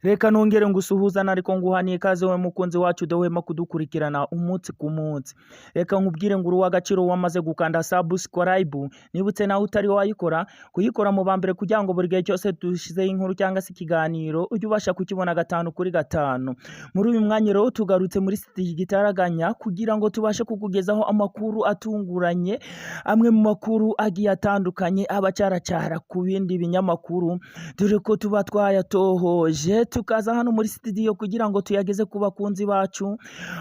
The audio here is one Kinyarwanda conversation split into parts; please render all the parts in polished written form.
Reka nongere ngusuhuzana ariko nguhaniye ikaze we mukunzi wacu udahwema kudukurikirana umunsi ku munsi. Reka nkubwire ngo uri uw'agaciro wamaze gukanda subscribe, nibutse nawe utari wayikora kuyikora mu bambere kugira ngo buri gihe cyose dushizeho inkuru cyangwa se ikiganiro ujye ubasha kukibona 5/5. Muri uyu mwanya rero tugarutse muri studio gitaraganya kugira ngo tubashe kukugezaho amakuru atunguranye, amwe mu makuru agiye atandukanye abacaracara ku bindi binyamakuru, dore ko tuba twayatohoje tukaza hano muri studio kugira ngo tuyageze ku bakunzi bacu.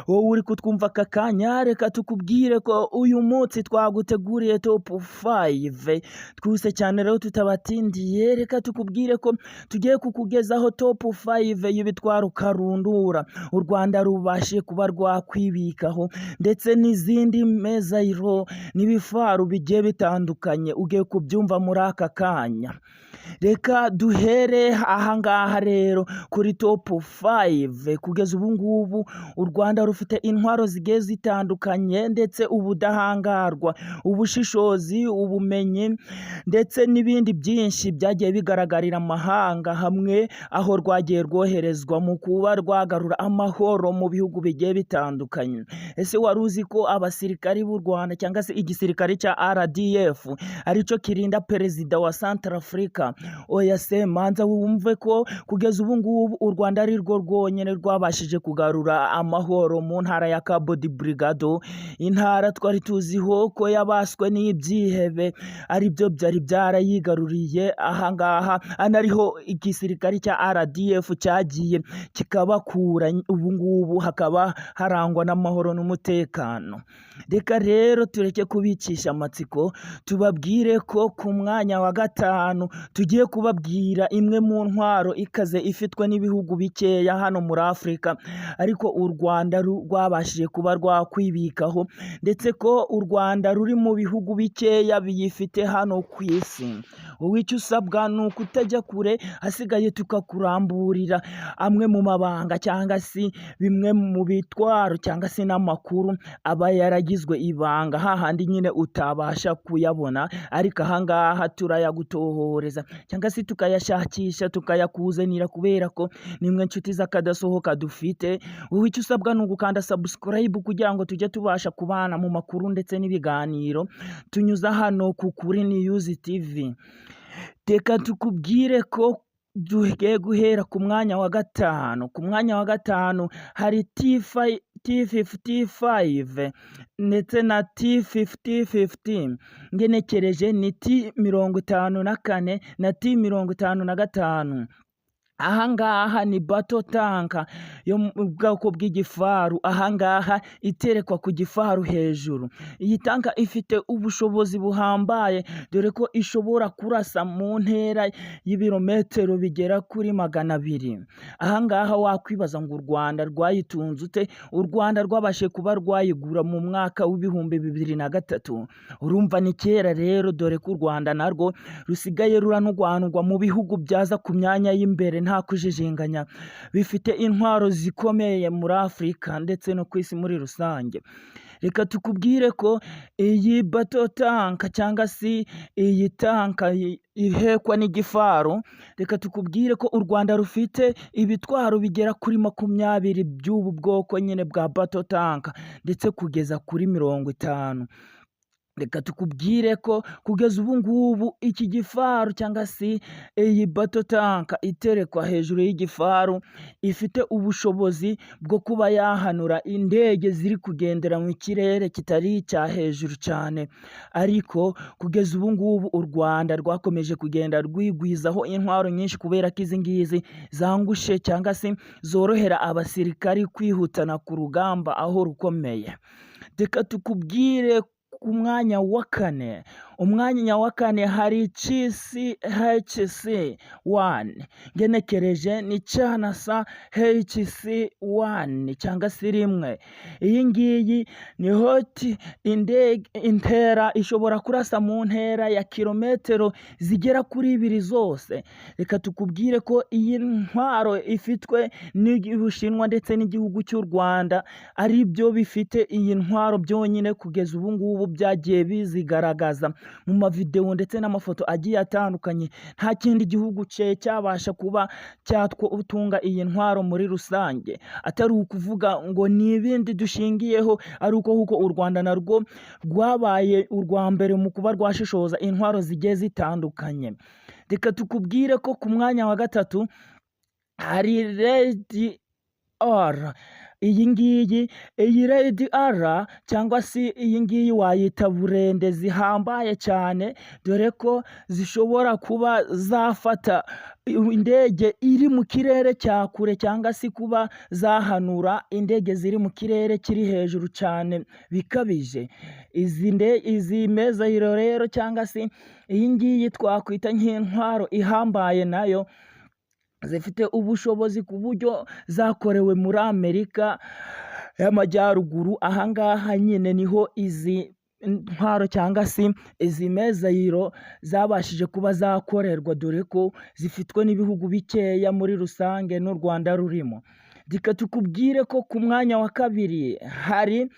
Wowe uri kutwumva aka kanya, reka tukubwire ko uyu munsi twaguteguriye top 5 twuse cyane rero tutabatindiye. Reka tukubwire ko tugiye kukugezaho top 5 y'ibitwaro karundura u Rwanda rubashe kuba rwakwibikaho, ndetse n'izindi mezayiro n'ibifaru bigiye bitandukanye ugiye kubyumva muri aka kanya. Reka duhere ahangaha rero kuri top 5. Kugeza ubu ngubu u Rwanda rufite intwaro zigiye zitandukanye, ndetse ubudahangarwa, ubushishozi, ubumenyi, ndetse n'ibindi byinshi byagiye bigaragarira amahanga hamwe aho rwagiye rwoherezwa mu kuba rwagarura amahoro mu bihugu bigiye bitandukanye. Ese wari uzi ko abasirikari b'u Rwanda cyangwa se igisirikare cya RDF aricyo kirinda perezida wa Centrafrica? Oya se, manza wumve ko kugeza ubu ngubu u Rwanda ari rwo rwonyine rwabashije kugarura amahoro mu ntara ya Cabo Delgado, intara twari tuziho ko yabaswe n'ibyihebe aribyo byari byarayigaruriye. Ahangaha anariho igisirikare cya RDF cyagiye kikabakura, ubu ngubu hakaba harangwa n'amahoro n'umutekano. Reka rero tureke kubicisha amatsiko, tubabwire ko ku mwanya wa 5 tugiye kubabwira imwe mu ntwaro ikaze ifitwe n'ibihugu bikeya hano muri Afurika, ariko u Rwanda rwabashije kuba rwakwibikaho, ndetse ko u Rwanda ruri mu bihugu bikeya biyifite hano ku isi. Wowe icyo usabwa ni ukutajya kure, hasigaye tukakuramburira amwe mu mabanga cyangwa se bimwe mu bitwaro cyangwa se n'amakuru aba yaragizwe ibanga, hahandi nyine utabasha kuyabona, ariko ahangaha turayagutohoreza cyangwa se tukayashakisha tukayakuzanira, kubera ko nimwe nshuti z'akadasohoka dufite. Wowe icyo usabwa ni ugukanda subscribe kugira ngo tujye tubasha kubana mu makuru ndetse n'ibiganiro tunyuza hano ku Kuri News TV. Reka tukubwire ko dugiye guhera ku mwanya wa 5. Ku mwanya wa 5 hari T55 ndetse na T5050, ngenekereje ni T54 na T55. Ahangaha ni battle tank yo mu bwoko bw'igifaru, ahangaha iterekwa ku gifaru hejuru. Iyi tanka ifite ubushobozi buhambaye, dore ko ishobora kurasa mu ntera y'ibirometero bigera kuri 200. Ahangaha wakwibaza ngo u Rwanda rwayitunze ute? U Rwanda rwabashe kuba rwayigura mu mwaka w'ibihumbi 2003. Urumva ni kera rero, dore ko u Rwanda narwo rusigaye ruranugwanugwa mu bihugu byaza ku myanya y'imbere nta kujijinganya, bifite intwaro zikomeye muri Afurika ndetse no ku isi muri rusange. Reka tukubwire ko iyi battle tank cyangwa se iyi tanka ihekwa n'igifaru, reka tukubwire ko u Rwanda rufite ibitwaro bigera kuri 20 by'ubu bwoko nyine bwa battle tank, ndetse kugeza kuri 50. Reka tukubwire ko kugeza ubu ngubu iki gifaru cyangwa se iyi battle tank iterekwa hejuru y'igifaru ifite ubushobozi bwo kuba yahanura indege ziri kugendera mu kirere kitari icya hejuru cyane. Ariko kugeza ubu ngubu u Rwanda rwakomeje kugenda rwigwizaho intwaro nyinshi, kubera ko izi ngizi zangushe cyangwa se zorohera abasirikari kwihutana ku rugamba aho rukomeye. Reka tukubwire ku mwanya wa 4. Umwanya wa 4 hari HC1, ngenekereje ni CNS HC1 cyangwa se 1. Iyi ngiyi ni hot intera ishobora kurasa mu ntera ya kilometero zigera kuri 2 zose. Reka tukubwire ko iyi ntwaro ifitwe n'Ubushinwa ndetse n'igihugu cy'u Rwanda ari byo bifite iyi ntwaro byonyine kugeza ubu ngubu byagiye bizigaragaza mu mavideo ndetse n'amafoto agiye atandukanye. Nta kindi gihugu cyabasha kuba cyatunga iyi ntwaro muri rusange, atari ukuvuga ngo ni ibindi dushingiyeho, ari uko u Rwanda narwo rwabaye urwa mbere mu kuba rwashishoza intwaro zigiye zitandukanye. Reka tukubwire ko ku mwanya wa gatatu hari Redi R. Iyi Redi R cyangwa se iyi ngiyi wayita burende zihambaye cyane, dore ko zishobora kuba zafata indege iri mu kirere cya kure cyangwa se kuba zahanura indege ziri mu kirere kiri hejuru cyane bikabije. Izi mezayiro rero cyangwa se iyi ngiyi twakwita nk'intwaro ihambaye, nayo zifite ubushobozi ku buryo zakorewe muri Amerika y'Amajyaruguru. Ahangaha nyine niho izi ntwaro cyangwa se izi mezayiro zabashije kuba zakorerwa, dore ko zifitwe n'ibihugu bikeya muri rusange n'u Rwanda rurimo. Reka tukubwire ko ku mwanya wa kabiri hari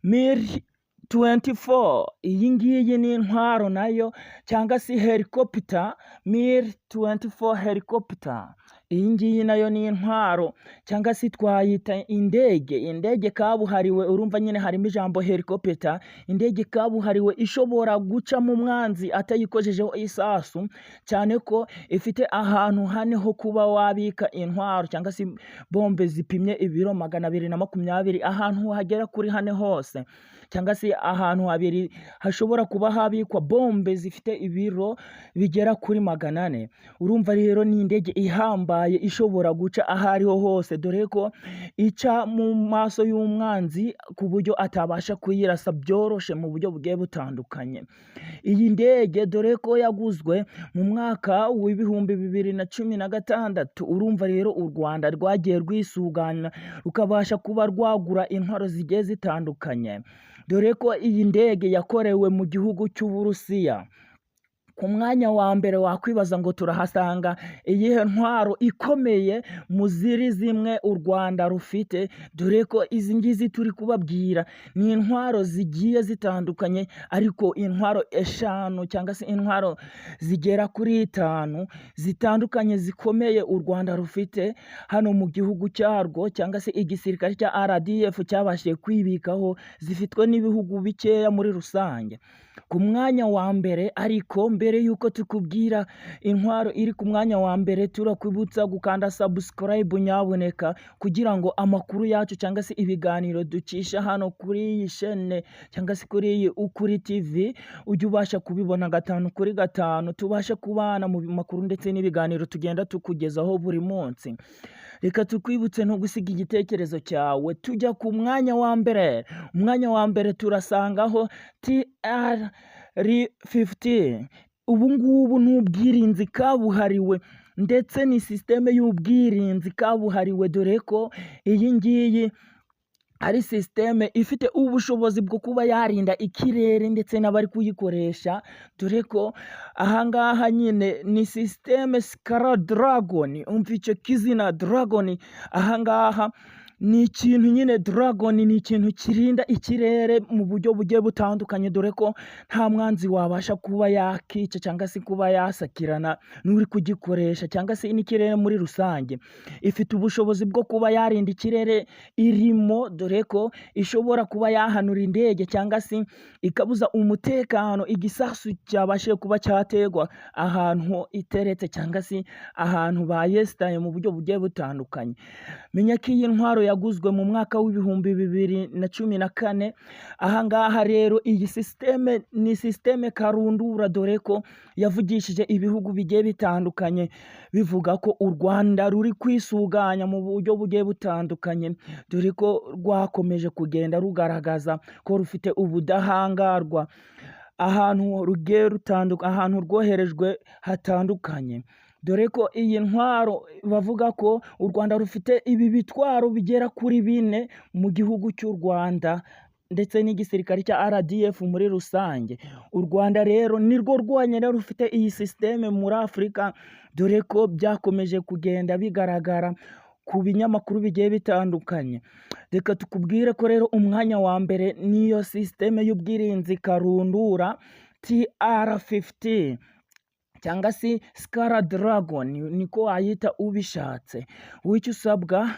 MiR-24. Iyi ngiyi ni intwaro nayo cyangwa se helicopter, MiR-24 helicopter. Iyi ngiyi nayo ni intwaro cyangwa se twayita indege kabuhariwe. Urumva nyine harimo ijambo helicopter, indege kabuhariwe ishobora guca mu mwanzi atayikojejeho isasu, cyane ko ifite ahantu hane ho kuba wabika intwaro cyangwa se bombe zipimye ibiro 220, ahantu hagera kuri hane hose, cyangwa se ahantu habiri hashobora kuba habikwa bombe zifite ibiro bigera kuri 400. Urumva rero ni indege ihambaye ishobora guca ahariho hose, dore ko ica mu maso y'umwanzi ku buryo atabasha kuyirasa byoroshe mu buryo bugiye butandukanye. Iyi ndege dore ko yaguzwe mu mwaka w'ibihumbi 2016. Urumva rero u Rwanda rwagiye rwisuganya rukabasha kuba rwagura intwaro zigiye zitandukanye, dore ko iyi ndege yakorewe mu gihugu cy'Uburusiya. Ku mwanya wa mbere wakwibaza ngo turahasanga iyihe ntwaro ikomeye mu ziri zimwe u Rwanda rufite, dore ko izi ngizi turi kubabwira ni intwaro zigiye zitandukanye, ariko intwaro 5 cyangwa se intwaro zigera kuri 5 zitandukanye zikomeye u Rwanda rufite hano mu gihugu cyarwo, cyangwa se igisirikare cya RDF cyabashije kwibikaho, zifitwe n'ibihugu bikeya muri rusange. Ku mwanya wa mbere, ariko mbere yuko tukubwira intwaro iri ku mwanya wa mbere, turakwibutsa gukanda subscribe nyaboneka, kugira ngo amakuru yacu cyangwa se ibiganiro ducisha hano kuri iyi chaîne cyangwa se kuri iyi Ukuri TV ujye ubasha kubibona 5 kuri 5, tubashe kubana mu makuru ndetse n'ibiganiro tugenda tukugezaho buri munsi. Reka tukwibutse no gusiga igitekerezo cyawe. Tujya ku mwanya wa mbere. Umwanya wa mbere turasangaho TR-50. Ubu ngubu ni ubwirinzi kabuhariwe ndetse ni systeme y'ubwirinzi kabuhariwe, dore ko iyi ngiyi ari systeme ifite ubushobozi bwo kuba yarinda ikirere ndetse n'abari kuyikoresha, dore ko ahangaha nyine ni systeme Skara Dragon. Umva icyo kizina Dragon, ahangaha ni ikintu nyine Dragon ni ikintu kirinda ikirere mu buryo bugiye butandukanye, dore ko nta mwanzi wabasha kuba yakica cyangwa se kuba yasakirana n'uri kugikoresha cyangwa se n'ikirere muri rusange. Ifite ubushobozi bwo kuba yarinda ikirere irimo, dore ko ishobora kuba yahanura indege cyangwa se ikabuza umutekano igisasu cyabashije kuba cyategwa ahantu iteretse cyangwa se ahantu bayesitaye mu buryo bugiye butandukanye. Menya ko iyi ntwaro yaguzwe mu mwaka w'ibihumbi 2014. Ahangaha rero iyi systeme ni systeme karundura, dore ko yavugishije ibihugu bigiye bitandukanye bivuga ko u Rwanda ruri kwisuganya mu buryo bugiye butandukanye, dore ko rwakomeje kugenda rugaragaza ko rufite ubudahangarwa ahantu rugiye rutandukanye, ahantu rwoherejwe hatandukanye, dore ko iyi ntwaro bavuga ko u Rwanda rufite ibi bitwaro bigera kuri 4 mu gihugu cy'u Rwanda ndetse n'igisirikare cya RDF muri rusange. U Rwanda rero nirwo rwonyine rufite iyi systeme muri Afurika, dore ko byakomeje kugenda bigaragara ku binyamakuru bigiye bitandukanye. Reka tukubwire ko rero umwanya wa mbere niyo systeme y'ubwirinzi karundura TR50 cyangwa se Skara Dragon niko wayita ubishatse. Icyo usabwa